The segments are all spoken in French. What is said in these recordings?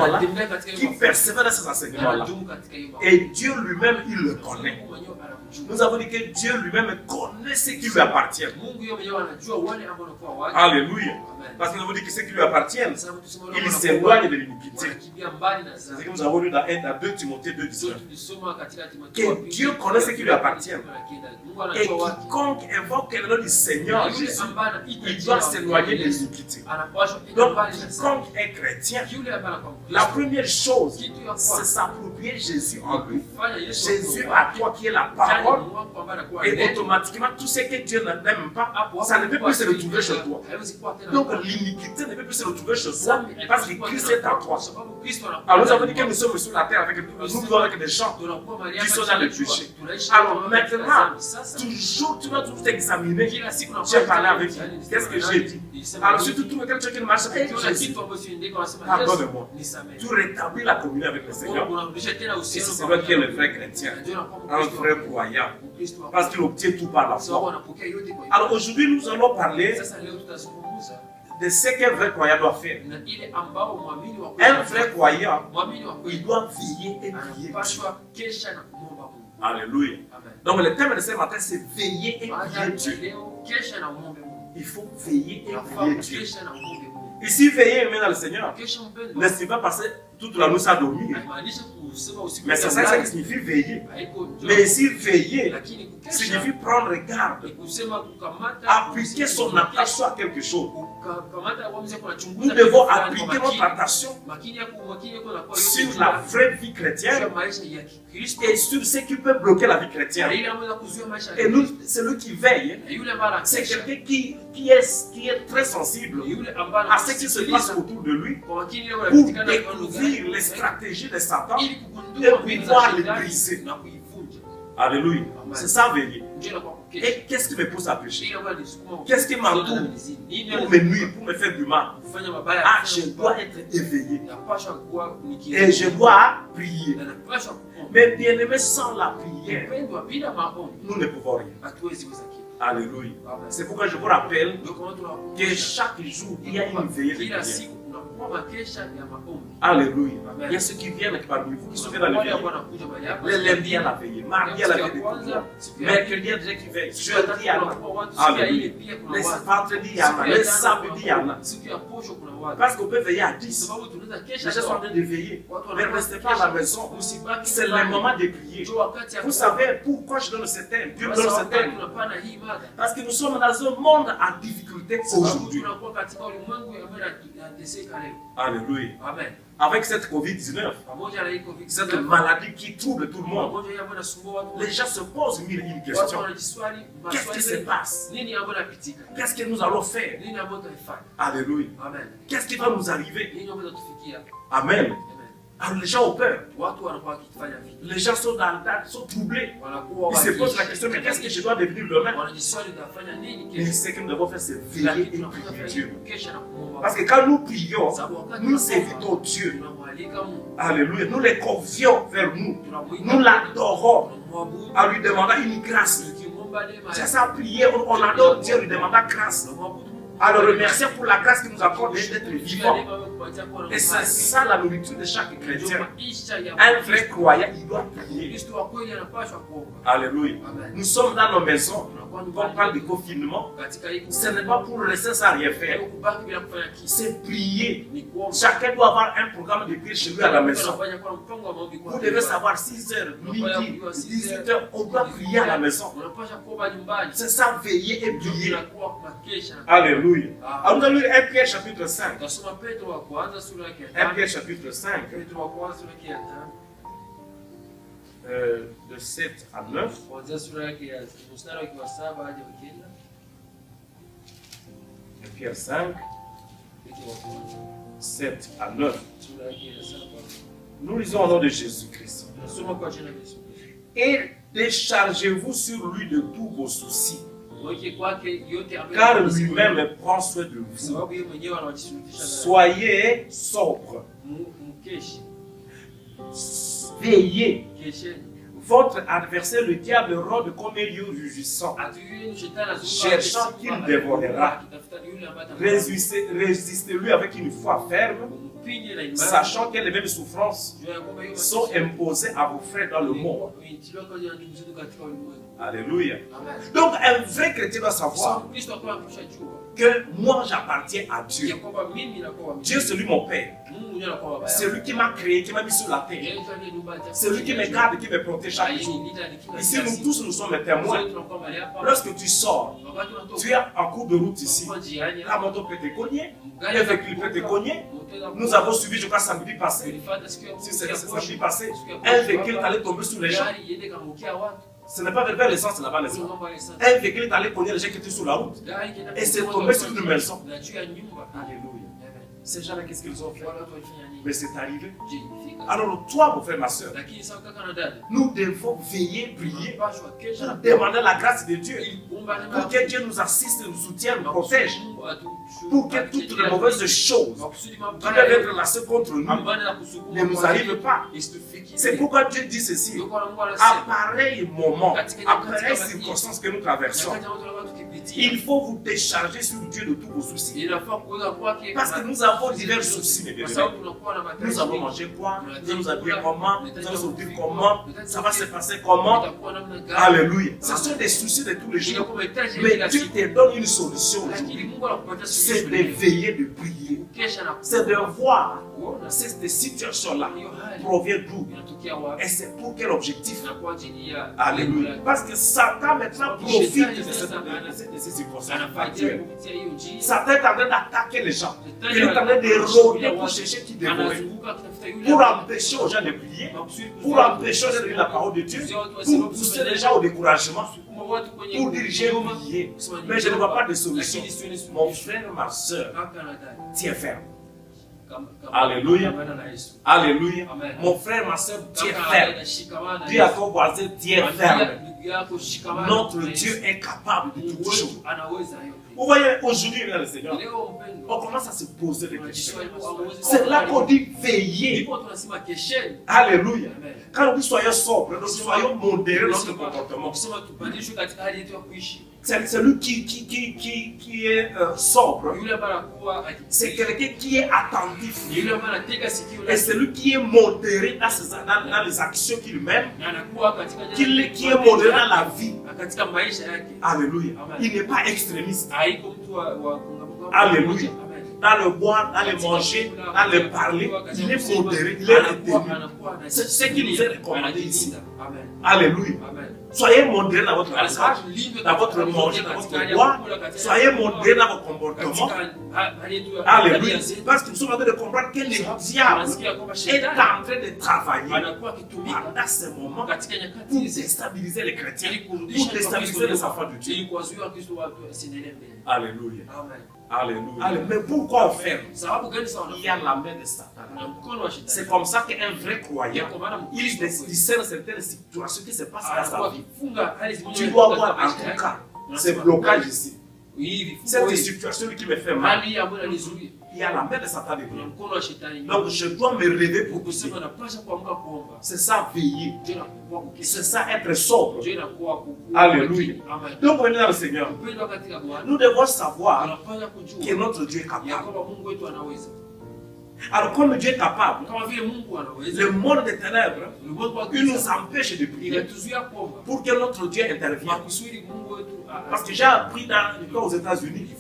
enseignements-là, qui persévère dans ces enseignements-là. Et Dieu lui-même, il le connaît. Nous avons dit que Dieu lui-même connaît ce qui lui appartient. Alléluia. Parce que nous avons dit que ce qui lui appartient, il s'éloigne de l'iniquité. C'est ce que nous avons lu dans 2 Timothée 2,19. Que Dieu connaît ce qui lui appartient. Et quiconque invoque le nom du Seigneur Jésus, il doit s'éloigner de l'iniquité. Donc, quiconque est chrétien, la première chose, c'est s'approprier Jésus en lui. Jésus à toi qui est la parole. Et automatiquement, tout ce que Dieu n'aime pas, ça ne peut plus se retrouver chez toi. Donc l'iniquité ne peut plus se retrouver chez toi parce que Christ est en toi. Alors nous avons dit que nous sommes sur la terre avec des gens qui sont dans le péché. Alors maintenant, toujours tu dois toujours t'examiner. J'ai parlé avec lui. Qu'est-ce que j'ai dit? Alors si tu trouves quelque chose qui ne marche pas, Jésus, pardonne-moi. Tu rétablis la communion avec le Seigneur. Et c'est celui qui est le vrai chrétien, un vrai croyant. Parce qu'il obtient tout par la foi. Alors aujourd'hui, nous allons parler de ce qu'un vrai croyant doit faire. Un vrai croyant, il doit veiller et prier. Alléluia. Donc le thème de ce matin, c'est veiller et prier Dieu. Il faut veiller et prier Dieu. Ici, veiller et aimer dans le Seigneur ne signifie pas passer toute la nuit à dormir. Mais c'est ça qui signifie veiller. Mais ici, veiller signifie prendre garde, appliquer son attention à quelque chose. Nous devons appliquer notre attention sur la vraie vie chrétienne et sur ce qui peut bloquer la vie chrétienne. Et nous, celui qui veille, c'est quelqu'un qui est très sensible à ce qui se passe autour de lui pour découvrir les stratégies de Satan et pouvoir les briser. Alléluia. C'est ça veiller. Et qu'est-ce qui me pousse à pécher? Qu'est-ce qui m'entoure pour me nuire, pour me faire du mal? Ah, je dois être éveillé. Et je dois prier. Mais bien aimé, sans la prière, nous ne pouvons rien. Alléluia. C'est pourquoi je vous rappelle que chaque jour, il y a une veillée de prière. Alléluia. Il y a ceux qui viennent parmi vous, qui sont dans le veillée. Les lundis à la veillée, mardi à la veillée de prière, mercredi il y a des gens qui veillent, jeudi il y en a. Alléluia. Les vendredis il y en a, les samedis il y en a. Parce qu'on peut veiller à 10. Les gens sont en train de veiller. Ne restez pas à la maison. C'est le moment de prier. Vous savez pourquoi je donne ce thème? Dieu donne ce thème. Parce que nous sommes dans un monde à difficulté aujourd'hui. Alléluia. Amen. Avec cette Covid-19, cette maladie qui trouble tout le monde, les gens se posent une question. Qu'est-ce qui se passe? Qu'est-ce que nous allons faire? Alléluia. Qu'est-ce qui va nous arriver? Amen. Alors les gens ont peur. Les gens sont troublés. Ils se posent la question, mais qu'est-ce que je dois devenir demain? Et ce que nous devons faire, c'est veiller et prier Dieu. Parce que quand nous prions, nous évitons Dieu. Alléluia. Nous les confions vers nous. Nous l'adorons en lui demandant une grâce. C'est ça, prier, on adore Dieu en lui demandant grâce. Alors remercier pour la grâce qui nous accorde d'être vivants. Et c'est ça la nourriture de chaque chrétien. Un vrai croyant, il doit prier. Alléluia. Nous sommes dans nos maisons. On parle de confinement. Ce n'est pas pour rester sans rien faire. C'est prier. Chacun doit avoir un programme de prière chez lui à la maison. Vous devez savoir 6h, midi, 18h, on doit prier à la maison. C'est ça, veiller et prier. Alléluia. Alors nous allons lire 1 Pierre chapitre 5. 1 Pierre chapitre 5. De 7 à 9. Pierre 5, 7 à 9. Nous lisons au nom de Jésus-Christ. Et déchargez-vous sur lui de tous vos soucis, car lui-même prend soin de vous. Soyez sobre. Veillez. Votre adversaire, le diable, rôde comme un lion rugissant, cherchant qu'il dévorera. Résistez-lui avec une foi ferme sachant que les mêmes souffrances sont imposées à vos frères dans le monde. Alléluia. Donc un vrai chrétien doit savoir que moi j'appartiens à Dieu. Dieu c'est lui mon Père. C'est lui qui m'a créé, qui m'a mis sur la terre. C'est lui qui me garde, qui me protège chaque jour. Ici nous tous nous sommes témoins. Lorsque tu sors, tu es en cours de route ici. La moto peut te cogner, un véhicule peut te cogner. Nous avons suivi, je crois, samedi passé. Si c'est samedi passé, un véhicule allait tomber sur les gens. Ce n'est pas vers l'essence là-bas, les gens. Un véhicule est allé cogner les gens qui étaient sur la route. Et c'est tombé sur une maison. Alléluia. Ces gens-là, qu'est-ce qu'ils ont fait? Mais c'est arrivé. Alors toi, mon frère, ma soeur, nous devons veiller, prier, pour demander la grâce de Dieu, pour que Dieu nous assiste, nous soutienne, nous protège, pour que toutes les mauvaises choses qui peuvent être lancées contre nous ne nous arrivent pas. C'est pourquoi Dieu dit ceci: à pareil moment, à pareille circonstance que nous traversons, il faut vous décharger sur Dieu de tous vos soucis. Parce que nous avons divers soucis, mes bien-aimés. Nous avons mangé quoi? Nous allons nous habiller comment? Nous allons sortir comment? Ça va se passer comment? Alléluia. Ce sont des soucis de tous les jours. Mais Dieu te donne une solution aujourd'hui. C'est de veiller, de prier. C'est de voir ces situations-là proviennent d'où. Et c'est pour quel objectif? Alléluia. Parce que Satan maintenant profite de ces circonstances. Satan est en train d'attaquer les gens. Il est en train de rôder pour chercher qui dévorer. Pour empêcher aux gens de prier, pour empêcher aux gens de lire la parole de Dieu, pour pousser les gens au découragement, pour diriger au prier. Mais je ne vois pas de solution. Mon frère, ma soeur, tiens ferme. Alléluia. Alléluia. Mon frère, ma soeur, tiens ferme. Dis à ton voisin, tiens ferme. Notre Dieu est capable de toutes choses. Vous voyez, aujourd'hui, le Seigneur, on commence à se poser des questions. C'est là qu'on dit veiller. Alléluia. Quand on dit soyons sobres, soyons modérés dans notre comportement. C'est lui qui est sobre. C'est quelqu'un qui est attentif. Et c'est lui qui est modéré dans les actions qu'il mène. Qui est modéré dans la vie. Alléluia. Il n'est pas extrémiste. Alléluia. Dans le boire, dans le manger, dans le parler, il est modéré, il est retenu. C'est ce qui nous est recommandé ici. Alléluia. Soyez modérés dans votre langage, dans votre manger, dans votre boire. Soyez modérés dans vos comportements. Alléluia. Parce que nous sommes en train de comprendre que le diable est en train de travailler pendant ces moments pour déstabiliser les chrétiens, pour déstabiliser les enfants de Dieu. Alléluia. Alléluia. Mais pourquoi on fait? Il y a la main de Satan. C'est comme ça qu'un vrai croyant, il discerne certaines situations qui se passent dans sa vie. Tu dois voir en tout cas ce blocage ici. Cette situation qui me fait mal. Il y a la main de Satan dedans. Donc je dois me réveiller pour pousser. C'est ça veiller. C'est ça être sobre. Alléluia. Donc venez dans le Seigneur. Nous devons savoir que notre Dieu est capable. Alors comme Dieu est capable, le monde des ténèbres, il nous empêche de prier pour que notre Dieu intervienne. Parce que j'ai appris aux États-Unis,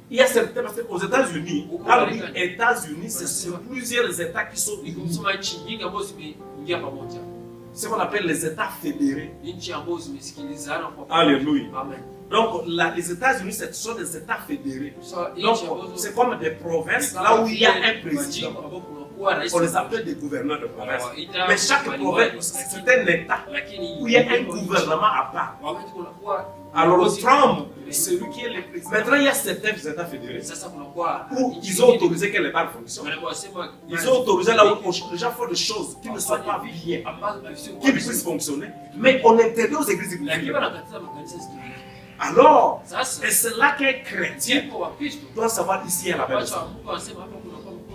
il y a certains, parce qu'aux États-Unis, quand on dit États-Unis, c'est plusieurs États qui sont unis. Ce qu'on appelle les États fédérés. Alléluia. Donc les États-Unis, ce sont des États fédérés. Donc c'est comme des provinces, là où il y a un président. On les appelle des gouverneurs de province. Mais chaque province, c'est un État où il y a un gouvernement à part. Alors Trump, c'est lui qui est le président. Maintenant, il y a certains États fédérés où ils ont autorisé que les bars fonctionnent. Ils ont autorisé là où les gens font des choses qui ne sont pas bien, qui puissent fonctionner. Mais on interdit aux églises. Alors, et c'est là qu'un chrétien doit savoir ici à la main de Satan.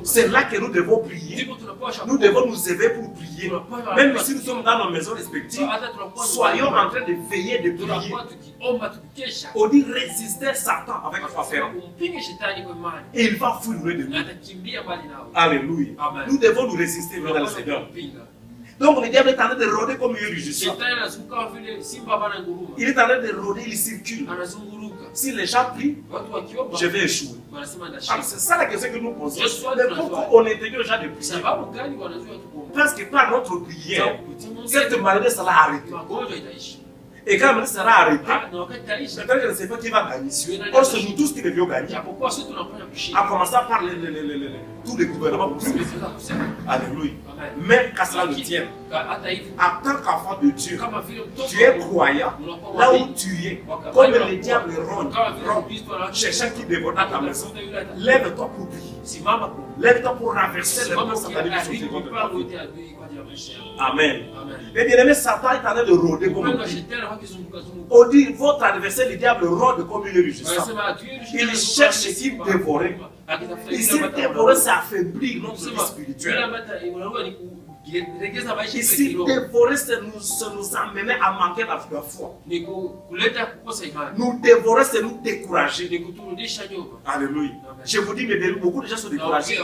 C'est là que nous devons prier. Nous devons nous élever pour prier. Même si nous sommes dans nos maisons respectives, soyons en train de veiller, de prier. On dit résister Satan avec la ferme. Et il va fuir de nous. Alléluia. Nous devons nous résister dans le Seigneur. Donc le diable est en train de rôder comme un rugissant. Il est en train de rôder, il circule. Si les gens prient, je vais échouer. Alors c'est ça la question que nous posons. Mais pourquoi on interdit aux gens de prier? Parce que par notre prière, cette maladie sera arrêtée. Et quand elle sera arrêtée, maintenant je ne sais pas qui va gagner. Or c'est nous tous qui devions gagner. À commencer par tous les gouvernements possibles. Alléluia. Même qu'à cela le tienne. En tant qu'enfant de Dieu, tu es croyant. Là où tu es, comme le diable ronde, cherchant qui dévore ta maison, lève-toi pour prier. Lève-toi pour renverser les mains sataniques sur tes vies. Amen. Mais bien aimé, Satan est en train de rôder comme un pied. On dit, votre adversaire, le diable, rôde comme une rugissant. Il cherche qui dévorer. Ici, dévorer, c'est affaiblir notre vie spirituelle. Ici, dévorer, c'est nous amener à manquer la foi. Nous dévorer, c'est nous décourager. Alléluia. Je vous dis, mais beaucoup de gens sont découragés.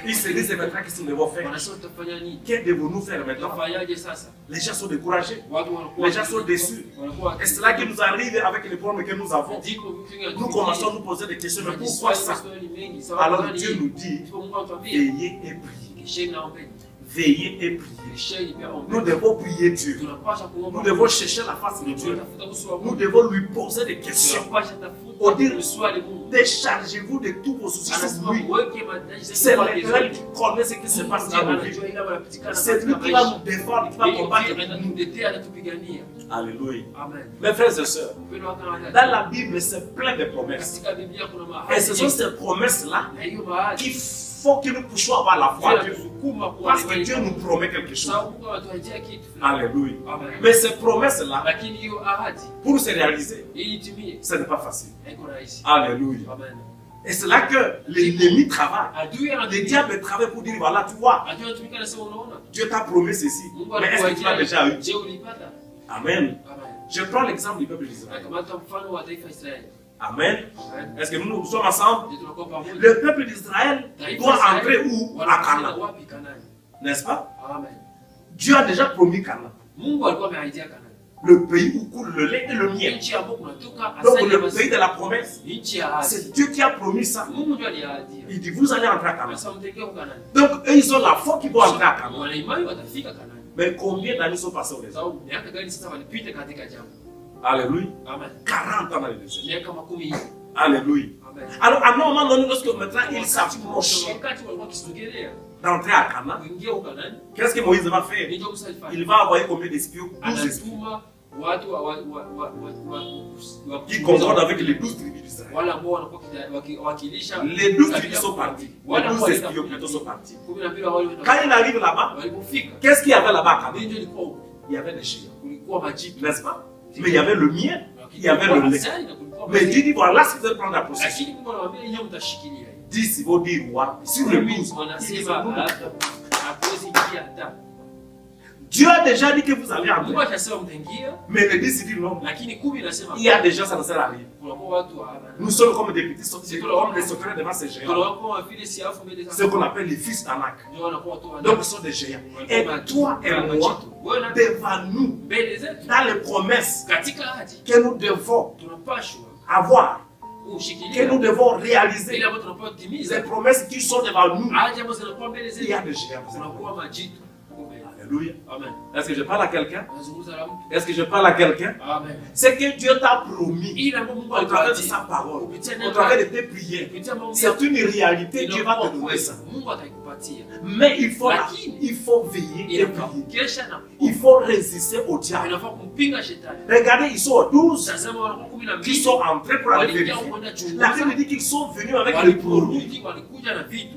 Ils se disent maintenant qu'est-ce qu'ils vont faire. Que devons-nous faire maintenant? Les gens sont découragés. Les gens sont déçus. Et c'est là qu'il nous arrive avec les problèmes que nous avons. Nous commençons à nous poser des questions. Mais pourquoi ça? Alors Dieu nous dit, veillez et priez. Veillez et priez. Nous devons prier Dieu. Nous devons chercher la face de Dieu. Nous devons lui poser des questions. On dit, déchargez-vous de tous vos soucis sur lui. C'est l'Éternel qui connaît ce qui se passe dans nos vies. C'est lui qui va nous défendre, qui va combattre nous. Alléluia. Mes frères et sœurs, dans la Bible, c'est plein de promesses. Et ce sont ces promesses-là qui faut que nous puissions avoir la foi. Parce que Dieu nous promet quelque chose. Alléluia. Mais ces promesses-là, pour se réaliser, ce n'est pas facile. Alléluia. Et c'est là que l'ennemi travaille. Le diable travaille pour dire, voilà, tu vois, Dieu t'a promis ceci. Mais est-ce que tu l'as déjà eu? Amen. Je prends l'exemple du peuple d'Israël. Amen. Est-ce que nous sommes ensemble? Le peuple d'Israël doit entrer où? À Canaan. N'est-ce pas? Dieu a déjà promis Canaan. Le pays où coule le lait et le miel. Donc le pays de la promesse. C'est Dieu qui a promis ça. Il dit, vous allez entrer à Canaan. Donc eux, ils ont la foi qu'ils vont entrer à Canaan. Mais combien d'années sont passés au désert? Alléluia. 40 ans dans le désert. Alléluia. Alors à un moment donné, lorsque maintenant il s'approche d'entrer à Canaan, qu'est-ce que Moïse va faire? Il va envoyer combien d'espions? 12 espions. Qui concordent avec les 12 tribus d'Israël. Les 12 tribus sont partis. Les 12 espions plutôt sont partis. Quand il arrive là-bas, qu'est-ce qu'il y avait là-bas à Canaan? Il y avait des géants. N'est-ce pas? Mais il y avait le miel, il y avait le lait. Mais Dieu dit, voilà ce que vous allez prendre la possession. 10, il faut dire, ouais. Sur le 12, Dieu a déjà dit que vous allez entrer. Mais le 10, il dit non. Il y a déjà, ça ne sert à rien. Nous sommes comme des petits sorciers, comme des secrets devant ces géants. Ce qu'on appelle les fils d'Anak. Donc, ce sont des géants. Et toi et moi, devant nous, dans les promesses que nous devons avoir, que nous devons réaliser, les promesses qui sont devant nous, il y a des géants. Alléluia. Est-ce que je parle à quelqu'un? Est-ce que je parle à quelqu'un? C'est que Dieu t'a promis au travers de sa parole, au travers de tes prières. C'est une réalité, Dieu va te donner ça. Mais il faut veiller et prier. Il faut résister au diable. Regardez, ils sont 12 qui sont entrés pour aller vérifier. La Bible dit qu'ils sont venus avec les produits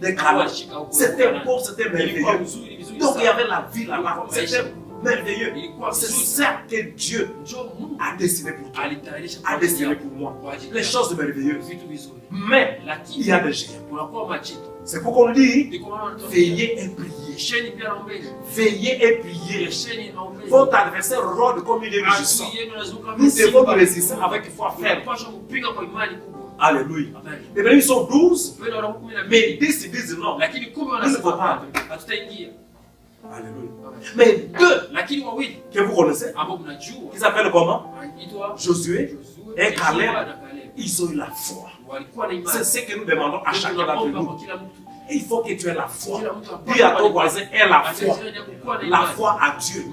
de Canaan. C'était beau, c'était merveilleux. Donc il y avait la vie là-bas. C'était merveilleux. C'est ça que Dieu a destiné pour toi, a destiné pour moi. Les choses merveilleuses. Mais il y a des géants. C'est pourquoi on dit, veillez et priez. Veillez et priez. Votre adversaire rôde comme une rugissant. Nous devons nous résister avec foi ferme. Alléluia. Les bénis sont 12, mais 10 ils disent non. Nous ne pouvons pas entrer. Alléluia. Mais deux que vous connaissez, qui s'appellent comment? Josué et Caleb. Ils ont eu la foi. C'est ce que nous demandons à chacun d'entre nous. Il faut que tu aies la foi. Dis à ton voisin, aie la foi. La foi à Dieu.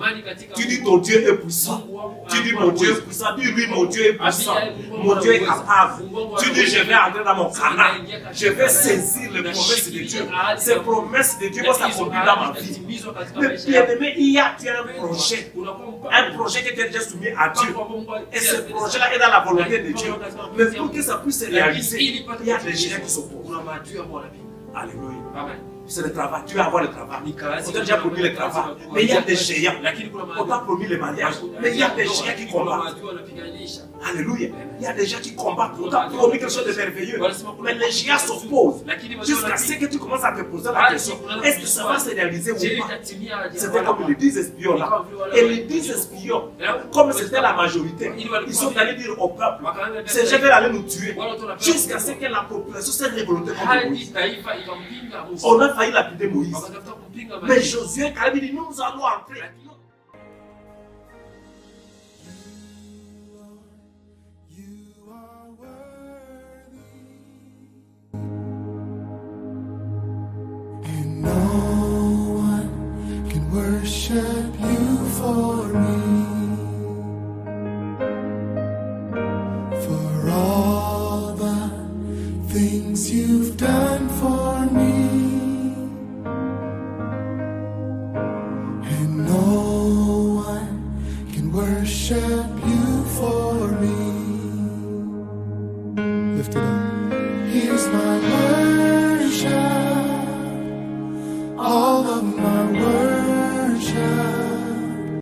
Tu dis ton Dieu est puissant. Tu dis mon Dieu est puissant. Dis lui, mon Dieu est puissant. Mon Dieu est capable. Tu dis je vais entrer dans mon canal. Je vais saisir les promesses de Dieu. Ces promesses de Dieu vont s'accomplir dans ma vie. Mais bien-aimé, il y a un projet. Un projet qui est déjà soumis à Dieu. Et ce projet-là est dans la volonté de Dieu. Mais pour que ça puisse se réaliser, il y a des géants qui s'opposent. Alléluia. Amen. C'est le travail. Tu vas avoir le travail. On t'a déjà promis le travail. Mais il y a des géants. On t'a promis le mariage. Mais il y a des géants qui combattent. Alléluia. Il y a des gens qui combattent. On t'a promis quelque chose de merveilleux. Mais les géants s'opposent. Jusqu'à ce que tu commences à te poser la question. Est-ce que ça va se réaliser ou pas? C'était comme les 10 espions là. Et les 10 espions, comme c'était la majorité, ils sont allés dire au peuple, ces gens veulent aller nous tuer. Jusqu'à ce que la population s'est révoltée contre Moïse. On a failli lapider Moïse. Mais Josué et Caleb dit, nous allons entrer. And no one can worship you for me. For all the things you've done for me. Worship you for me. Lift it up. Here's my life.